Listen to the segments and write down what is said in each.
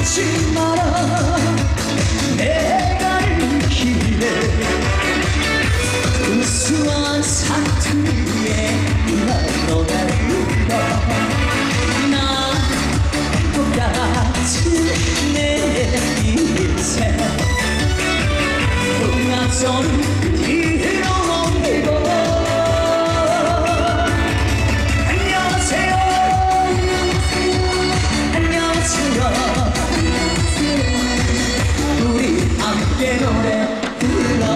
잊지 마라 내가 갈 길에 우수한 사투리에 너가 울어 나 똑같은 내 인생 풍악소리 뒤로 옮기고 안녕하세요 안녕하세요 우리 함께 노래 불러요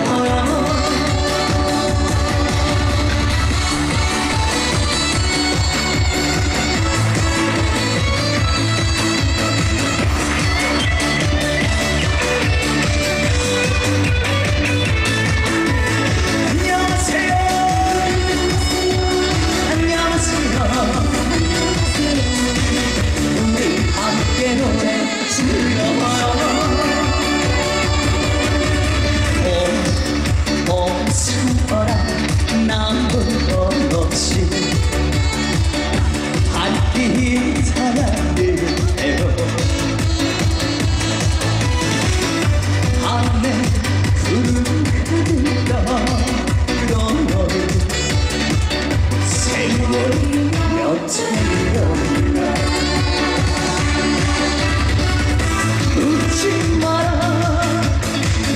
웃지 마라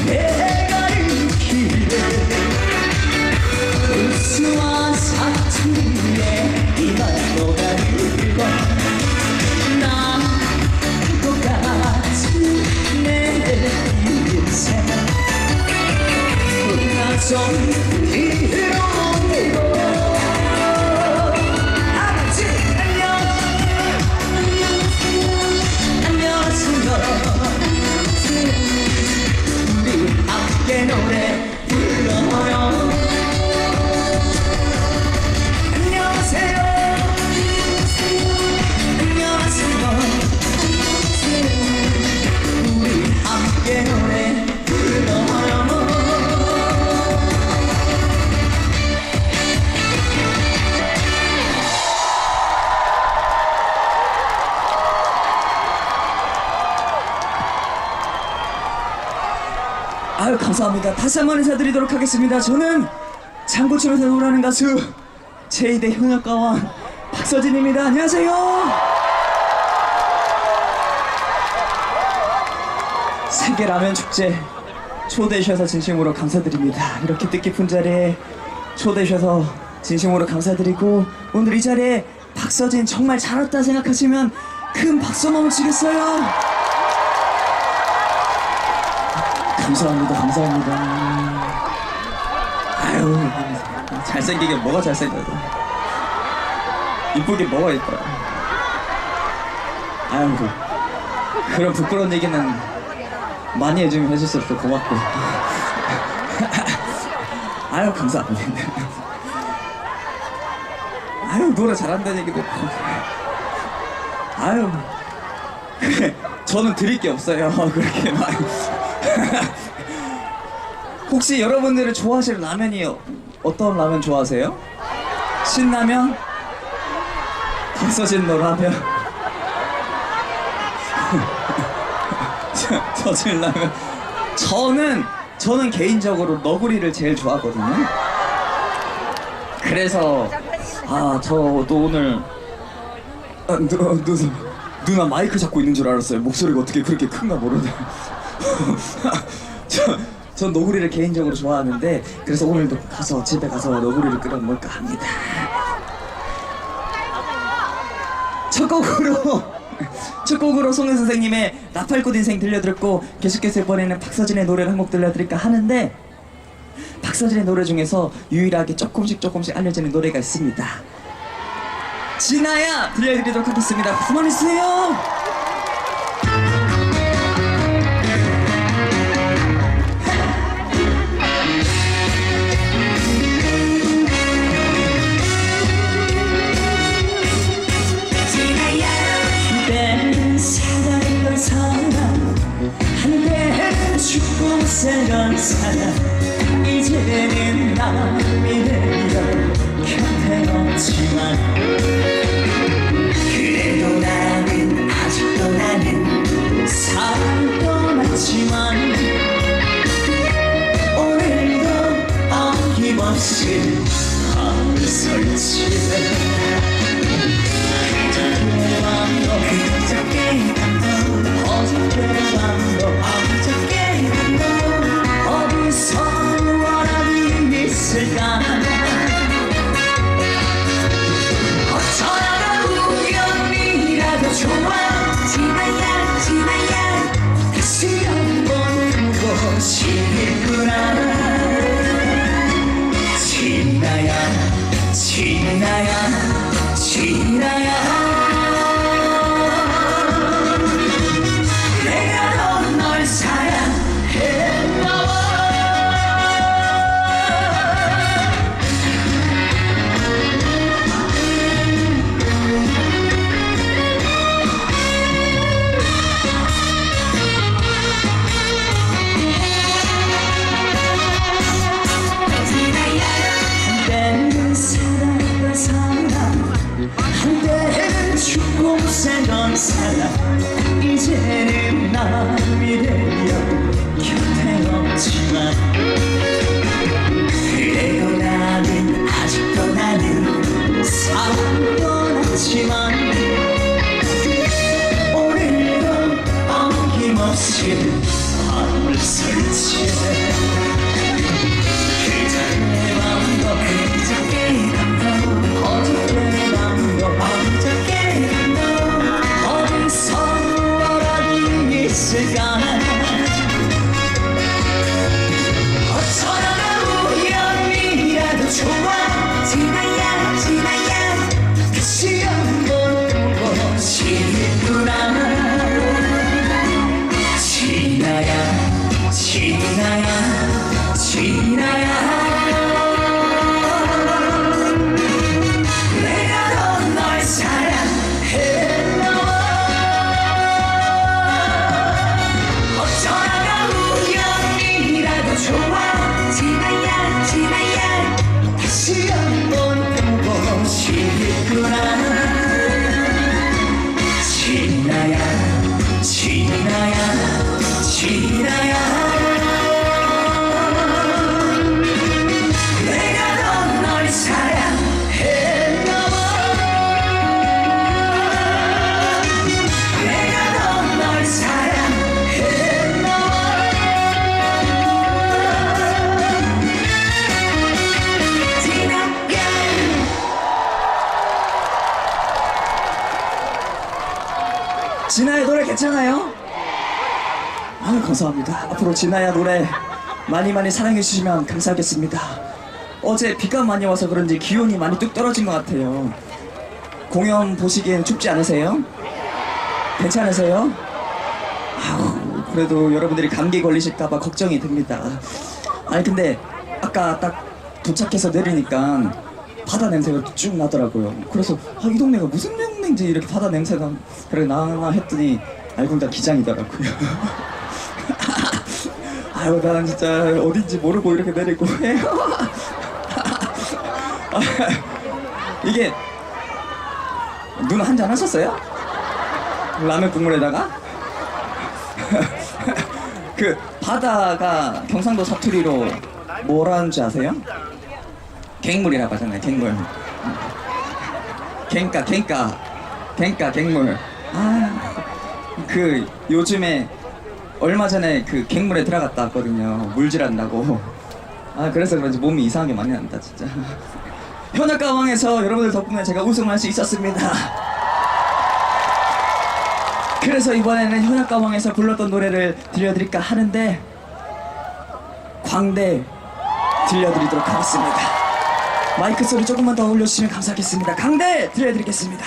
내가 갈 길에 우수한 사투리에 이만 너가 난 똑같은 내 인생 풍악소리 뒤로 옮기고 우리 함께 노래 불러요 안녕하세요 안녕하세요 우리 함께 노래 불러요 아유 감사합니다. 다시 한번 인사드리도록 하겠습니다. 저는 장구치면서 노래하는 가수 제2대 현역가왕 박서진입니다. 안녕하세요. 세계라면 축제 초대해 주셔서 진심으로 감사드립니다. 이렇게 뜻깊은 자리에 초대해 주셔서 진심으로 감사드리고 오늘 이 자리에 박서진 정말 잘 왔다 생각하시면 큰 박수 한번 치겠어요? 감사합니다. 감사합니다. 아유 잘생기게 뭐가 잘생겨요. 이쁘게 뭐가 이뻐요. 아유 그런 부끄러운 얘기는 많이 해주셔서 고맙고 아유 감사합니다. 아유 노래 잘한다는 얘기도 아유 그래 저는 드릴 게 없어요. 그렇게 막 혹시 여러분들은 좋아하시는 라면이 어떤 라면 좋아하세요? 신라면? 박서진 너 라면? 저진 라면? 저는 개인적으로 너구리를 제일 좋아하거든요. 그래서 저도 오늘 누나 마이크 잡고 있는 줄 알았어요. 목소리가 어떻게 그렇게 큰가 모르네. 전 너구리를 개인적으로 좋아하는데 그래서 오늘도 집에 가서 너구리를 끓여 먹을까 합니다. 첫 곡으로 송은 선생님의 나팔꽃 인생 들려드렸고 계속해서 이번에는 박서진의 노래를 한 곡 들려드릴까 하는데 박서진의 노래 중에서 유일하게 조금씩 알려지는 노래가 있습니다. 진아야 들려드리도록 하겠습니다. 그만해주세요. 살던 사람 이제는 남이 되려 곁에 없지만 그래도 나는 아직도 나는 던 사람 이제는 남이 되려 곁에 없지만 그래도 나는 아직도 나는 사랑은 하지만 오늘도 어김없이 마음을 설치해 그저의 마음도 그저께 감도 어저께 마음도 어저께 감도 어디서 뭐라도 있을까 어쩌다가 우연이라도 좋아 지나야 지나야 다시 한번 보고 싶구나 지나야 지나야 지나야 내가 더 널 사랑했나봐 어쩌다가 우연이라도 좋아 지나야 지나야 다시 한번 보고 싶구나 지나야 지나야 지나야 내가 더 널 사랑했나봐 내가 더 널 사랑했나봐 지나야 진아의 노래 괜찮아요? 아 감사합니다. 앞으로 진아야 노래 많이 많이 사랑해 주시면 감사하겠습니다. 어제 비가 많이 와서 그런지 기온이 많이 뚝 떨어진 것 같아요. 공연 보시기엔 춥지 않으세요? 괜찮으세요? 아우 그래도 여러분들이 감기 걸리실까봐 걱정이 됩니다. 아니 근데 아까 딱 도착해서 내리니까 바다 냄새가 쭉 나더라고요. 그래서 아, 이 동네가 무슨 동네인지 이렇게 바다 냄새가 그래 나나 했더니 알고 보니까 기장이더라고요. 아유 난 진짜 어딘지 모르고 이렇게 내리고 해요. 이게 눈 한잔 하셨어요? 라면 국물에다가? 그 바다가 경상도 사투리로 뭐라는 줄 아세요? 갱물이라고 하잖아요. 갱물. 갱가 갱물. 아 그 요즘에 얼마 전에 그 갱물에 들어갔다 왔거든요. 물질한다고. 아 그래서 그런지 몸이 이상하게 많이 난다 진짜. 현악가왕에서 여러분들 덕분에 제가 우승할 수 있었습니다. 그래서 이번에는 현악가왕에서 불렀던 노래를 들려드릴까 하는데 광대 들려드리도록 하겠습니다. 마이크 소리 조금만 더 올려주시면 감사하겠습니다. 광대 들려드리겠습니다.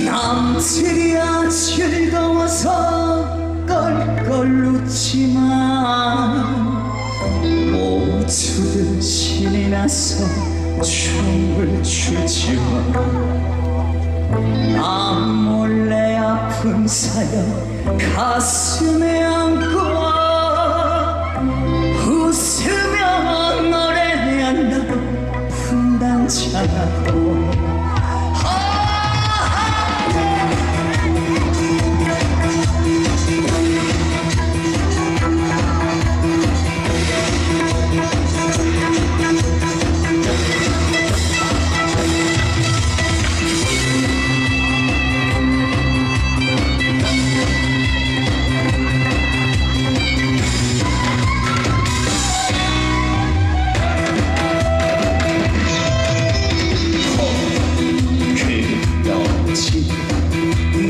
남들이야 즐거워서 껄껄 웃지만 모두들 신이 나서 춤을 추지만 나 몰래 아픈 사연 가슴에 안고 웃으며 노래한다고 분단장하고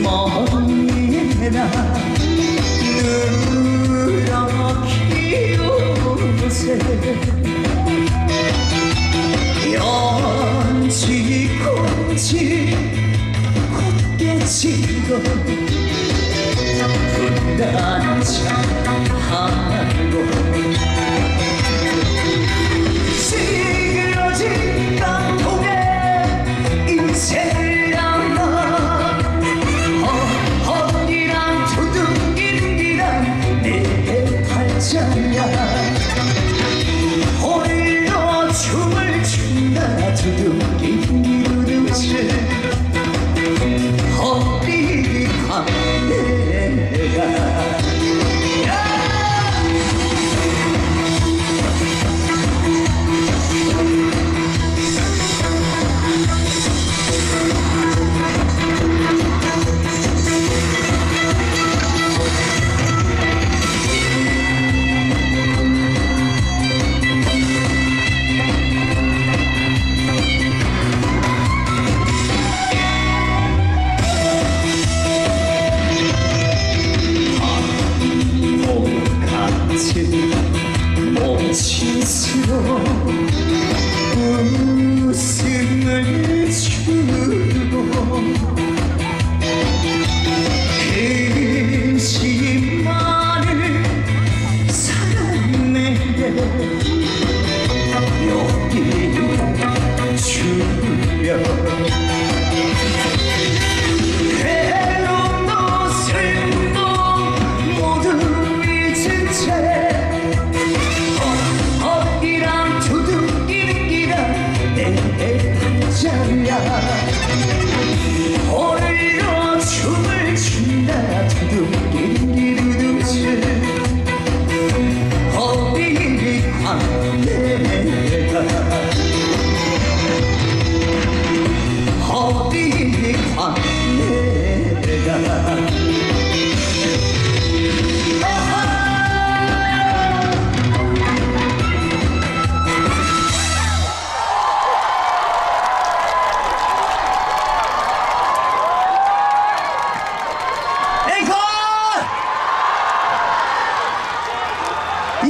머리에나 누렇게 요새 연지곤지 곧게 지고 분단장하고 찌그러진 땅콩에 인생을 언니랑 두둥기둥기랑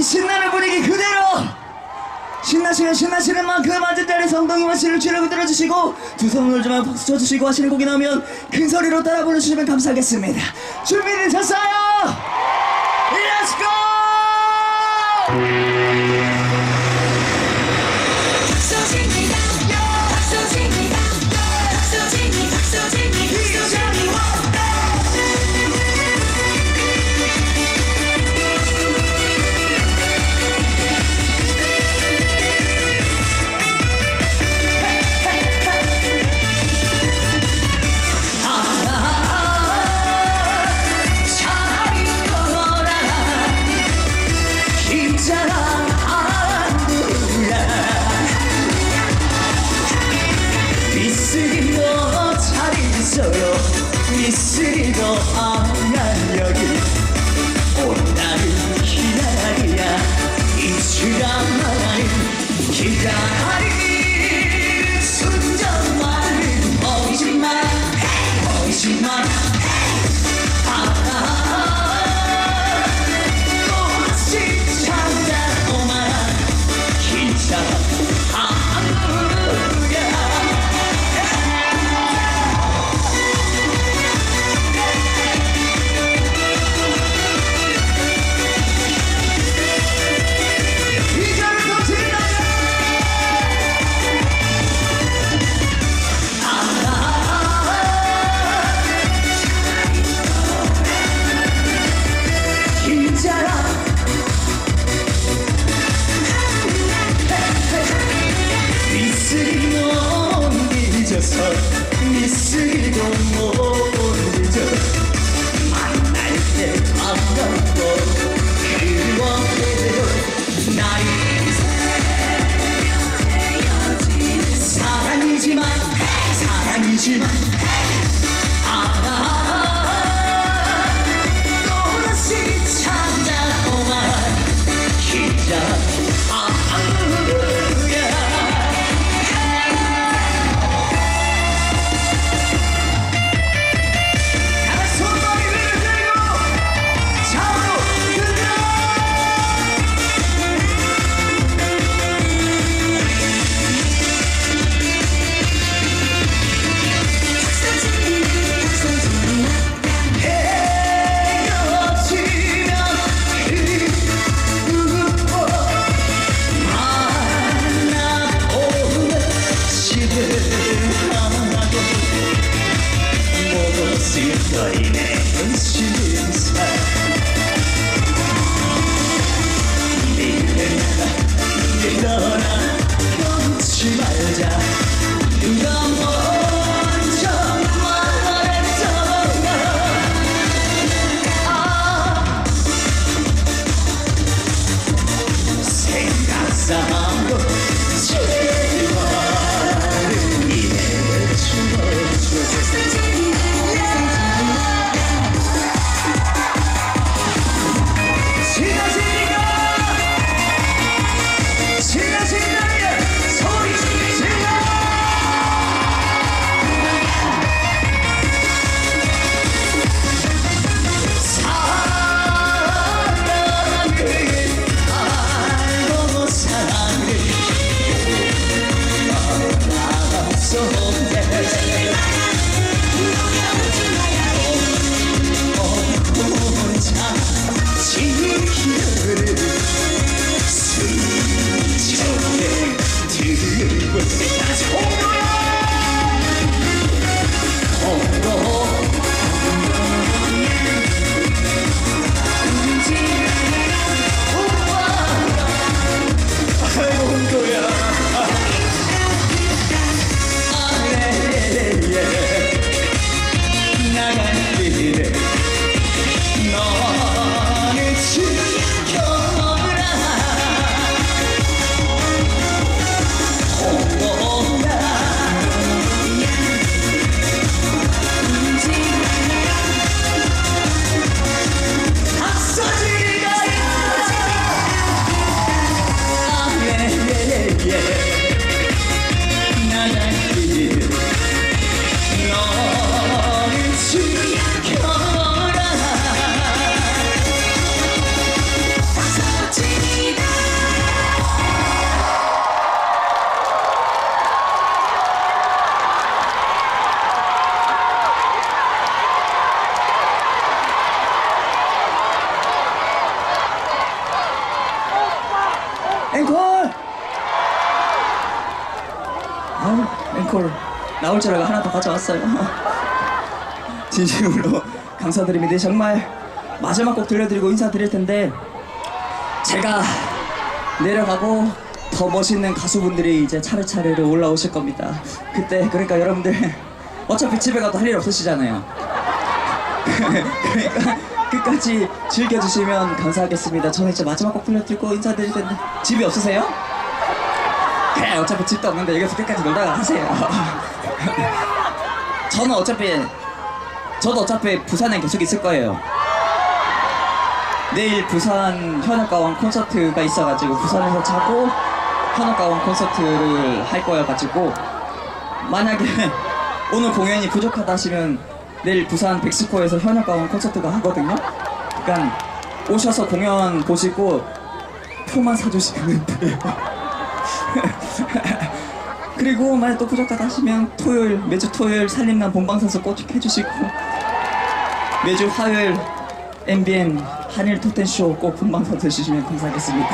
신나는 분위기 그대로 신나시는 만큼 앉은 자리에서 엉덩이와 실을 주려고 들어주시고 두 손을 좀 박수 쳐주시고 하시는 곡이 나오면 큰 소리로 따라 불러주시면 감사하겠습니다. 준비되셨어요? Let's go! 미쓰리도 안간 여기 온다는 기다리야 잊지가 말아요 기다리는 순정만은 보이지만 또다시 찾아오만 기차 미쓰기도 못 잊어 만날 때 반갑고 그리워해도 나이 사랑이지만 또다시 찾아오만 기자 너희네 현실사 니네 떠나 끊지 말자 누가 먼저 말했잖아 생각상으로 제발은 니네 주어줘 나갈 길에 너는 지금 나올 줄 알고 하나 더 가져왔어요. 진심으로 감사드립니다. 정말 마지막 곡 들려드리고 인사드릴 텐데 제가 내려가고 더 멋있는 가수분들이 이제 차례차례로 올라오실 겁니다. 그때 그러니까 여러분들 어차피 집에 가도 할 일 없으시잖아요. 그러니까 끝까지 즐겨주시면 감사하겠습니다. 저는 이제 마지막 곡 들려드리고 인사드릴 텐데 집이 없으세요? 그래 어차피 집도 없는데 여기서 끝까지 놀다가 하세요. 저도 어차피 부산에 계속 있을 거예요. 내일 부산 현악가왕 콘서트가 있어가지고 부산에서 자고 현악가왕 콘서트를 할 거여가지고 만약에 오늘 공연이 부족하다 하시면 내일 부산 백스코에서 현악가왕 콘서트가 하거든요. 그러니까 오셔서 공연 보시고 표만 사주시면 돼요. 그리고 만약 또 부족하다 하시면 매주 토요일 살림남 본방사수 꼭 해주시고 매주 화요일 MBN 한일 토텐쇼 꼭 본방사수 해주시면 감사하겠습니다.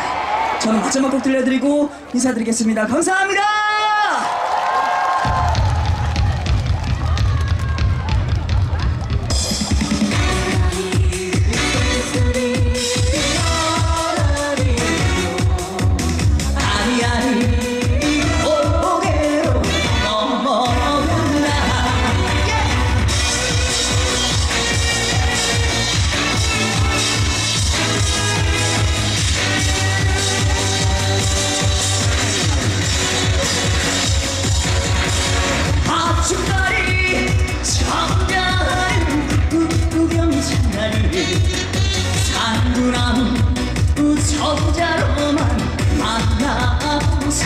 저는 마지막 곡 들려드리고 인사드리겠습니다. 감사합니다. 우천자로만 만나보세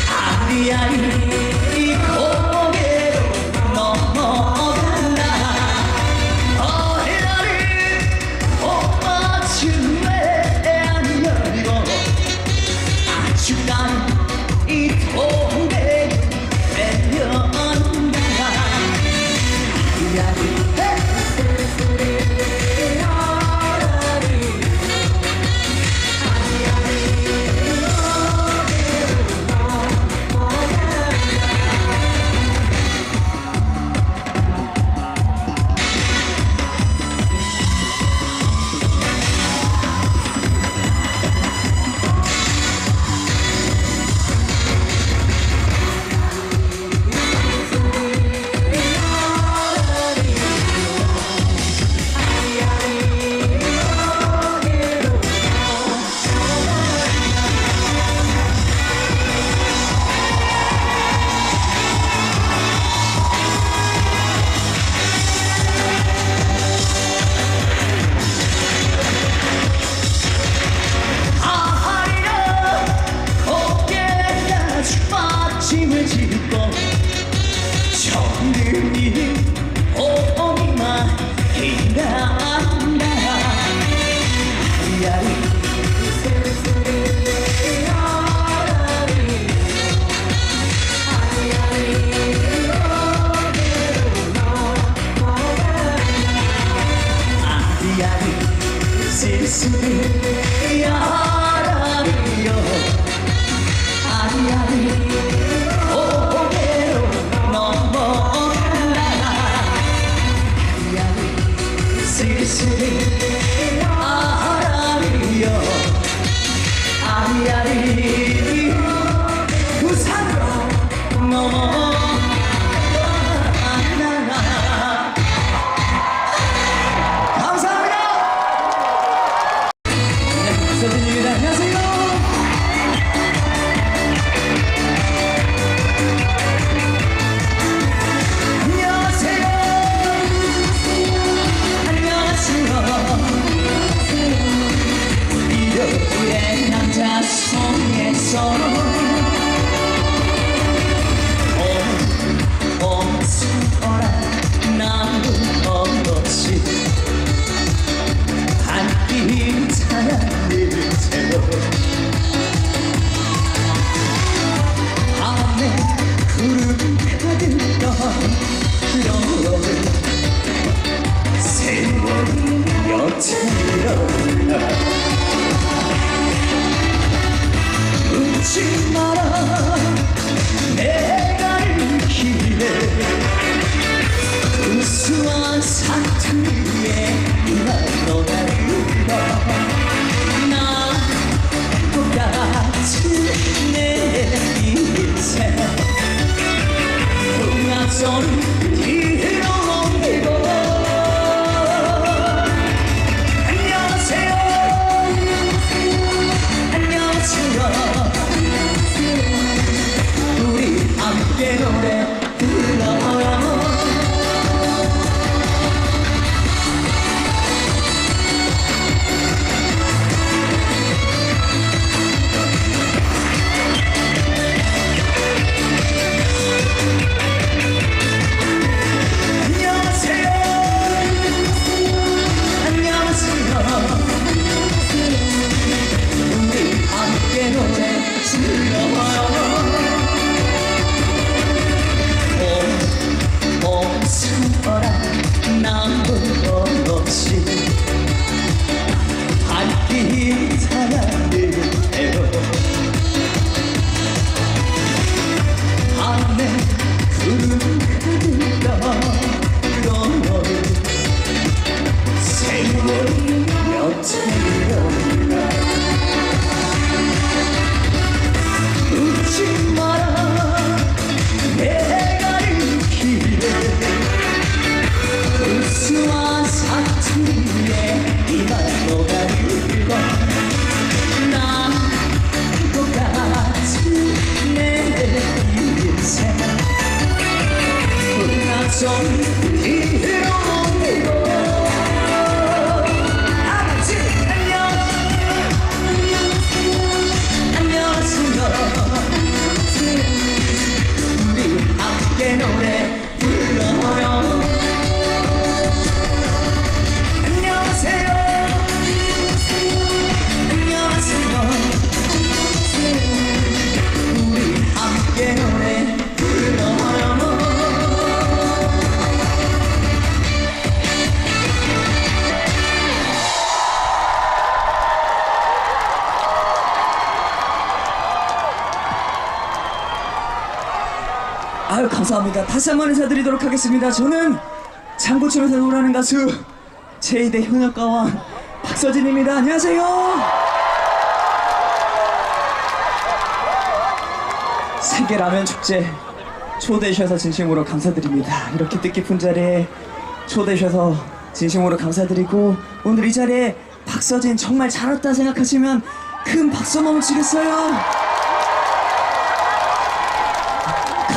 아리아리 고개로 넘어간다 어해라를 꽃밭을 안 열고 아주 이 동네 내려온다 짐을 짓고 정든이 오기만 일한다 아리아리 아리아리 쓸쓸히 야라리요 아리아리 아라리요 아리아리 부산으로 넘어가라 감사합니다. 네, 서진입니다. 안녕하세요. 이렇게 남자 손에서 노래 불러요. 안녕하세요. 안녕하세요. 우리 함께 노래 불러요. 숨어라 나쁜 것 없이 밝기 사랑해요. 밤에 구름 가득한 그런 너를 세월이 며칠이었나. 웃지 마라 내 가는 길에 우수한 사투리에 이만 노가리고 난 똑같은 내 인생 나좀 이뤄내고 아버지 안녕하세요. 우리 함께 노래 불러요. 안녕하세요. 안녕하세요. 우리 함께 노래 불러요. 아유 감사합니다. 다시 한번 인사드리도록 하겠습니다. 저는 장구치면서 노래하는 가수 제2대 현역가왕 박서진입니다. 안녕하세요. 세계라면 축제 초대해 주셔서 진심으로 감사드립니다. 이렇게 뜻깊은 자리에 초대해 주셔서 진심으로 감사드리고 오늘 이 자리에 박서진 정말 잘 왔다 생각하시면 큰 박수 한번 치겠어요?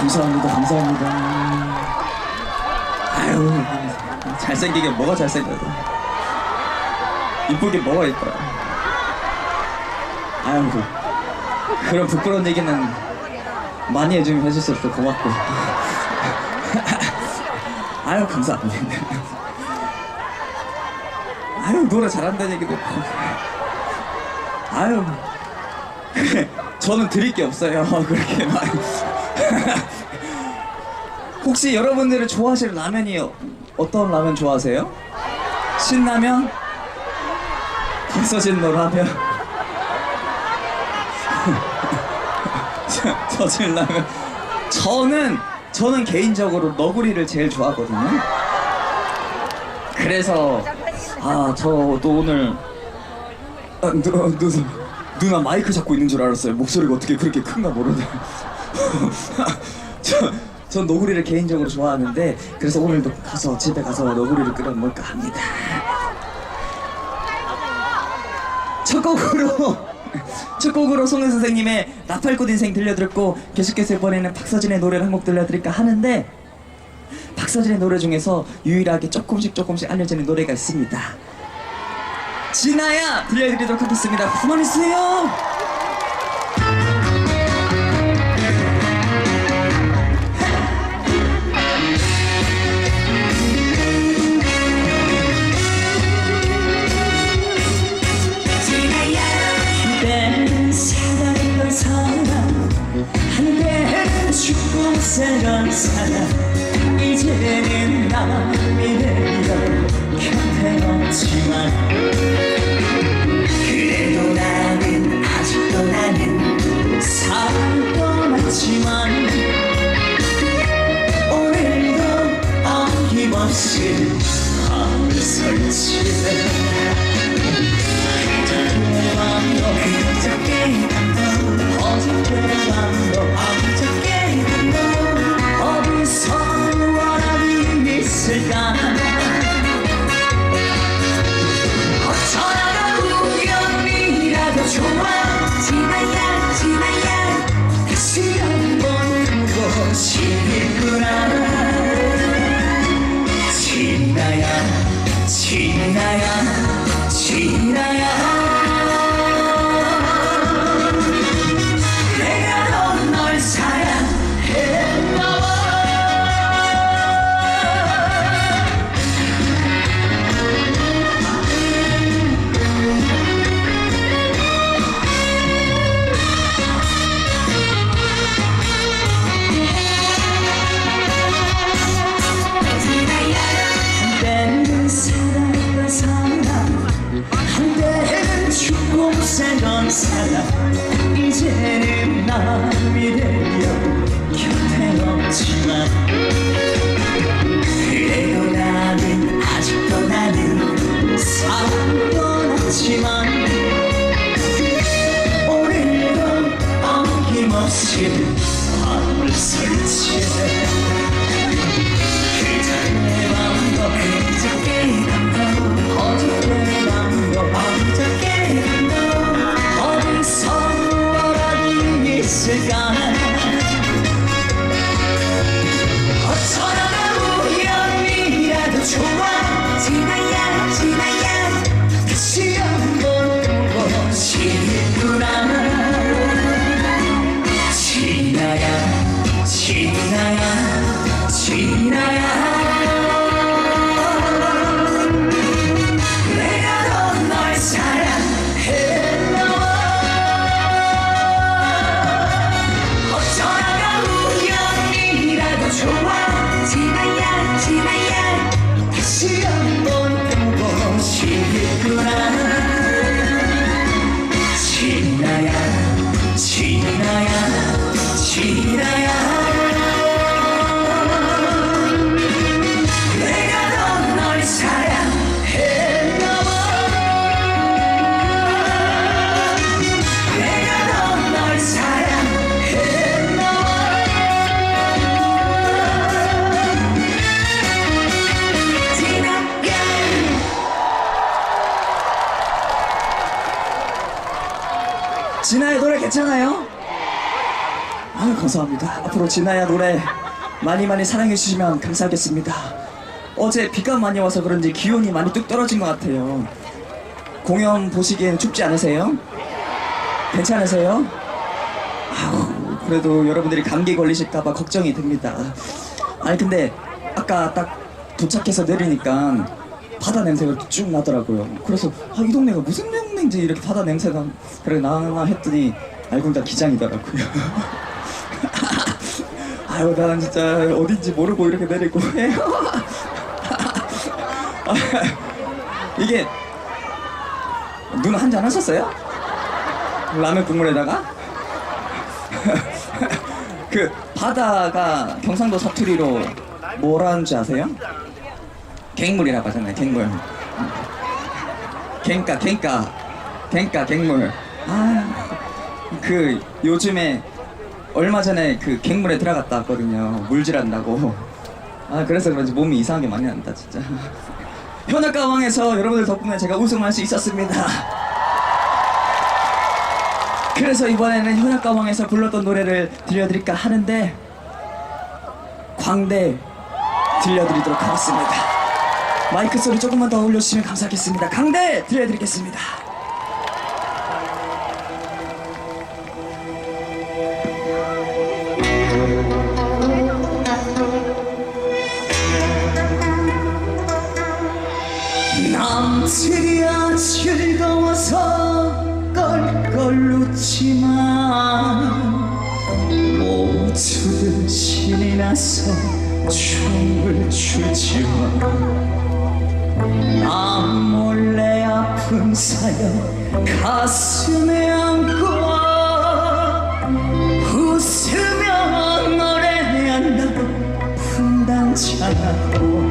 감사합니다. 감사합니다. 아유 잘생기게 뭐가 잘생겨서 이쁘게 뭐가 이뻐요. 아유 그런 부끄러운 얘기는 많이 해주셔서 고맙고 아유 감사합니다. 아유 노래 잘한다는 얘기도 아유 그래 저는 드릴 게 없어요. 그렇게 막 혹시 여러분들은 좋아하시는 라면이 어떤 라면 좋아하세요? 신라면? 박서진 노라면? 서진 라면? 저는 개인적으로 너구리를 제일 좋아하거든요. 그래서 저도 오늘 누나 마이크 잡고 있는 줄 알았어요. 목소리가 어떻게 그렇게 큰가 모르네. 전 너구리를 개인적으로 좋아하는데 그래서 오늘도 가서 집에 가서 너구리를 끓여 먹을까 합니다. 첫 곡으로 송은 선생님의 나팔꽃 인생 들려드렸고 계속해서 이번에는 박서진의 노래를 한 곡 들려드릴까 하는데 박서진의 노래 중에서 유일하게 조금씩 알려지는 노래가 있습니다. 진아야 들려드리도록 하겠습니다. 그만해주세요. 세상 사랑 이제는 남이래요 곁에 없지만 그래도 나는 아직도 나는 사랑 떠났지만 오늘도 어김없이 밤을 설치네 어저께 밤도 어저께 밤도 어저께 밤도 어디서 원한이 있을까 어쩌다가 우연이라도 좋아 지나야 다시 한번 보고 싶네 밤이 되면 곁에 없지만 그래도 나는 아직도 나는 사랑 떠났지만 오늘도 어김없이 밤을 설치해 그저께 밤도 그저께 밤도 어저께 밤도 어저께 밤도 어디서 무엇이 있을까 어쩌다가 우연이라도 좋아 지나야 지나야 다시 한번 보고 싶구나 지나야 지나야 지나야 내가 더 널 사랑했나봐 어쩌다가 우연이라도 좋아 지나야 지나야 다시 한번 보고 싶구나 지나야 지나야 지나야 내가 더 널 사랑했나봐 내가 더 널 사랑했나봐 지나야 진아의 노래 괜찮아요? 아유 감사합니다. 앞으로 진아야 노래 많이 많이 사랑해 주시면 감사하겠습니다. 어제 비가 많이 와서 그런지 기온이 많이 뚝 떨어진 것 같아요. 공연 보시기엔 춥지 않으세요? 괜찮으세요? 아우 그래도 여러분들이 감기 걸리실까봐 걱정이 됩니다. 아니 근데 아까 딱 도착해서 내리니까 바다 냄새가 쭉 나더라고요. 그래서 아, 이 동네가 무슨 동네인지 이렇게 바다 냄새가 그래 나나 했더니 알고 보니까 기장이더라고요. 아유 나는 진짜 어딘지 모르고 이렇게 내리고 해요. 이게 눈 한잔 하셨어요? 라면 국물에다가? 그 바다가 경상도 사투리로 뭐라는지 아세요? 갱물이라고 하잖아요. 갱물. 갱가 갱물. 아 그 요즘에 얼마 전에 그 갱물에 들어갔다 왔거든요. 물질한다고. 아 그래서 그런지 몸이 이상하게 많이 난다 진짜. 현악가왕에서 여러분들 덕분에 제가 우승할 수 있었습니다. 그래서 이번에는 현악가왕에서 불렀던 노래를 들려드릴까 하는데 광대 들려드리도록 하겠습니다. 마이크 소리 조금만 더 올려주시면 감사하겠습니다. 광대 들려드리겠습니다. 남들이야 즐거워서 껄껄 웃지만 모두들 신이 나서 춤을 추지만 나 몰래 아픈 사연 가슴에 안고 웃으며 노래한다고 분당차고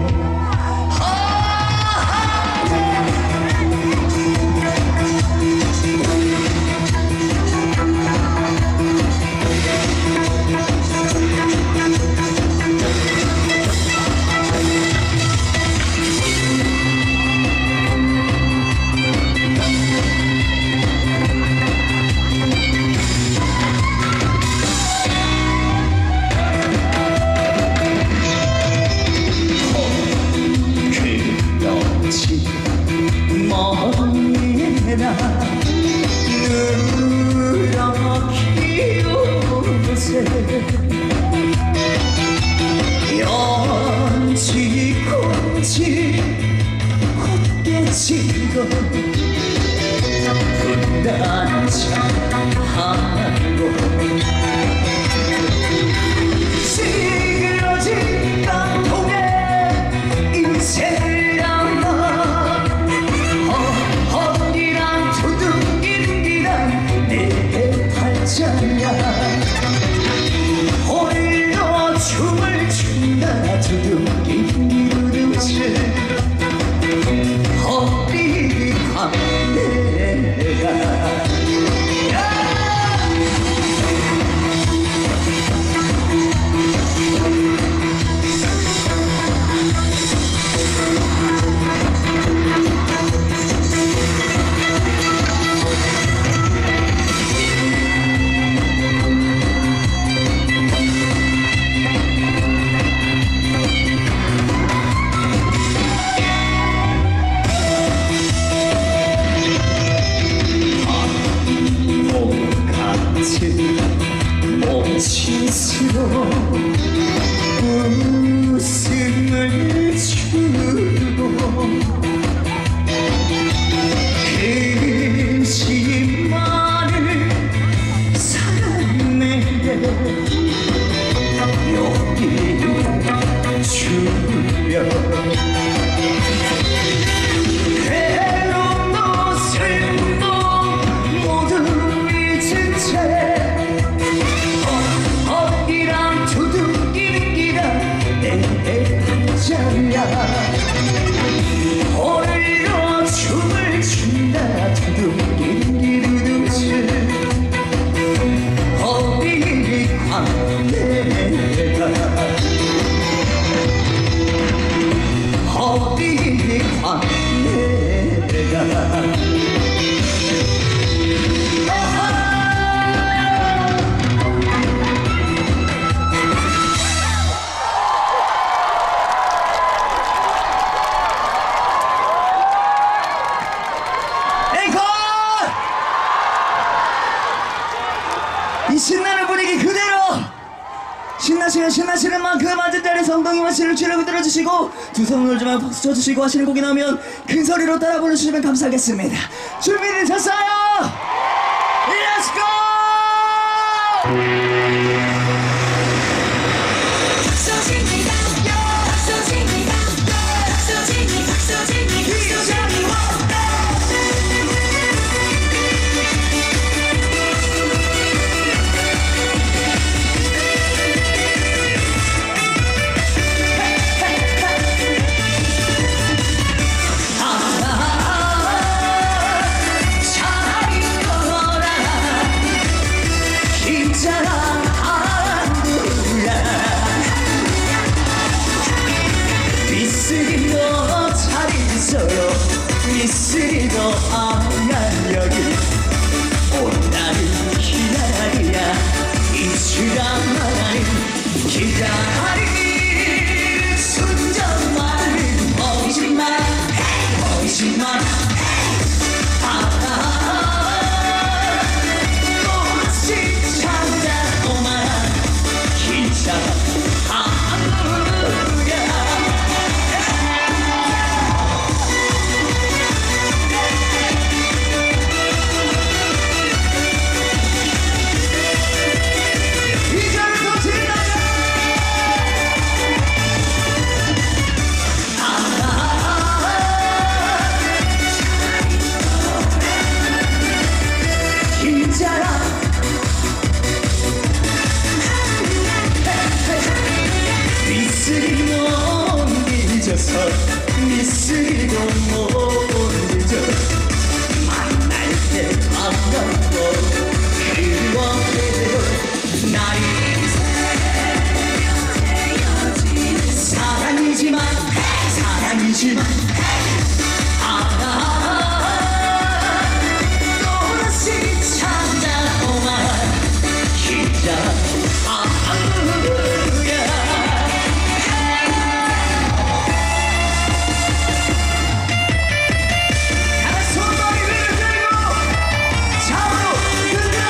내가 앵콜! 이 신나는 분위기 그대로 신나시면 신나시는 만큼 앉은 자리에서 엉덩이와 신을 주려고 들어주시고 두 손을 올지만 박수 쳐주시고 하시는 곡이 나오면 큰 소리로 따라 불러주시면 감사하겠습니다. 준비되셨어요? Let's go! 박서진이 가요 박서진이 가요 박서진이 박서진이 박서진이 잘 걸어라 있잖아 안구야 미쓰리도 잘 있어요 미쓰리도 안간 여기 온나를 기다리야 이시간만을 기다리 순정만을 보이지마 보이지마 또다시 찾아오마 기차 안구야 이제부터 지나가 있잖아 미쓰리도 못 잊어서 미쓰리도 못 잊어 만날 때 반갑고 그거대로 나이 사랑이지만 사랑이지만 또다시 찾아오마 기자 안구야 손머리를 들고 잡으로 흔들어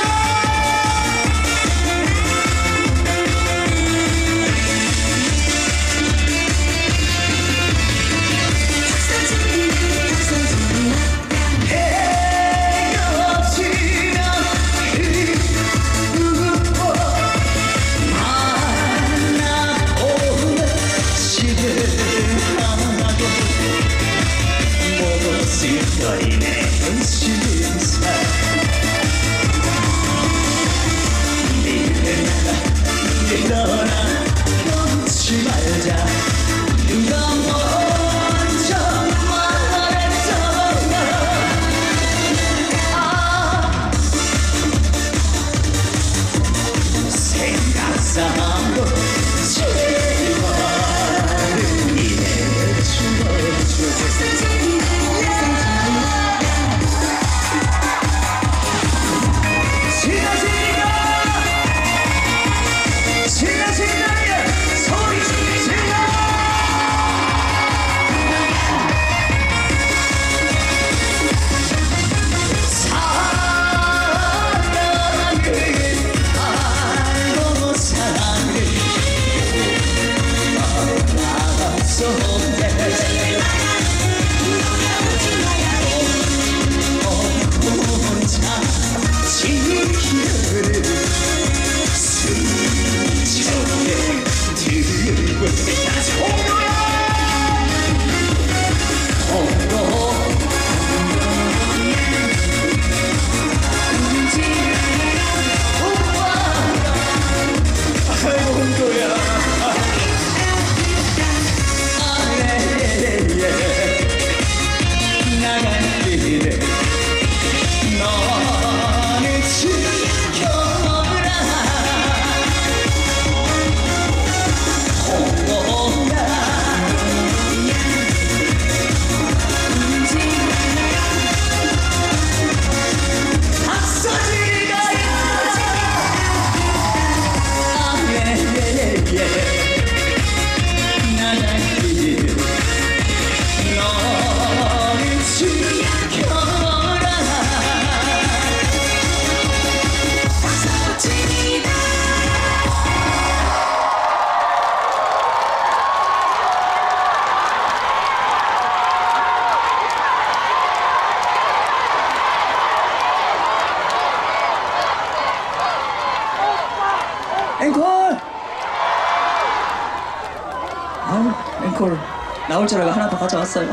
아유, 앵콜 나올 줄 알고 하나 더 가져왔어요.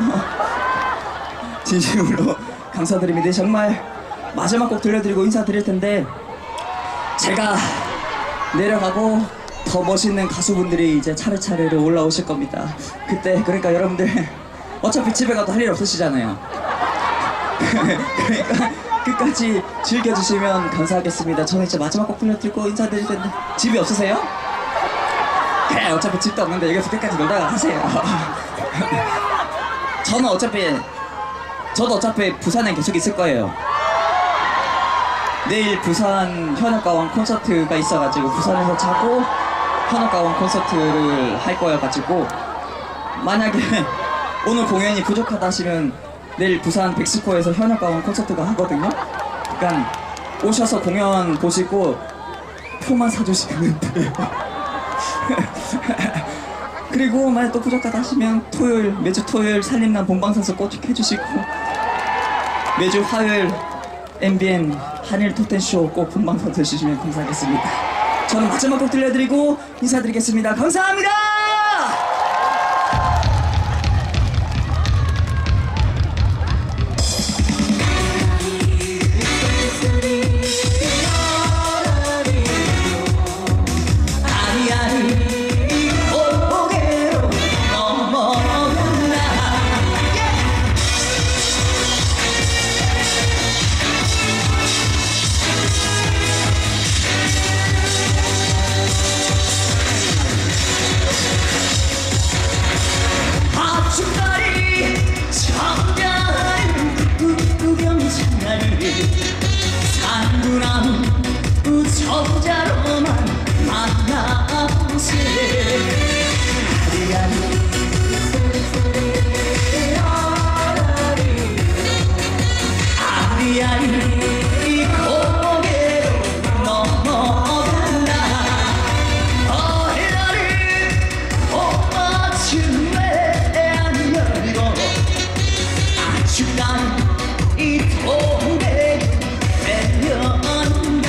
진심으로 감사드립니다. 정말 마지막 곡 들려드리고 인사드릴 텐데 제가 내려가고 더 멋있는 가수분들이 이제 차례차례로 올라오실 겁니다. 그때 그러니까 여러분들 어차피 집에 가도 할 일 없으시잖아요. 그러니까 끝까지 즐겨주시면 감사하겠습니다. 저는 이제 마지막 곡 들려드리고 인사드릴 텐데 집이 없으세요? 그래 어차피 집도 없는데 여기서 끝까지 놀다가 하세요. 저도 어차피 부산에 계속 있을 거예요. 내일 부산 현역가왕 콘서트가 있어가지고 부산에서 자고 현역가왕 콘서트를 할 거여가지고 만약에 오늘 공연이 부족하다 하시면 내일 부산 백스코에서 현역가왕 콘서트가 하거든요. 그러니까 오셔서 공연 보시고 표만 사주시면 돼요. 그리고 만약 또 부족하다 하시면 매주 토요일 살림남 본방사수 꼭 해주시고 매주 화요일 MBN 한일 톱텐쇼 꼭 본방사수 해주시면 감사하겠습니다. 저는 마지막 곡 들려드리고 인사드리겠습니다. 감사합니다. 우천자로만 만나보세 아리아리 이 고개로 넘어간다 어해라를 봄맞춤에 안 열고 아주 난이 동네 내려온다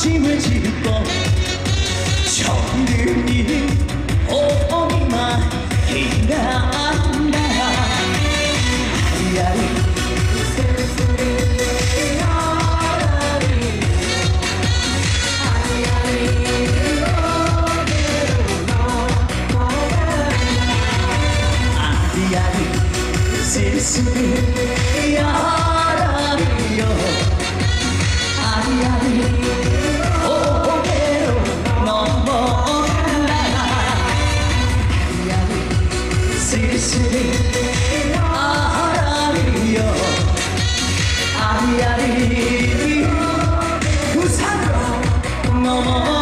짐을 짓고 정든이 오기만 일한다 아리아리 아리아리 쓸쓸히 야라리요 아리아리 아라리요 아리아리 부산으로 넘어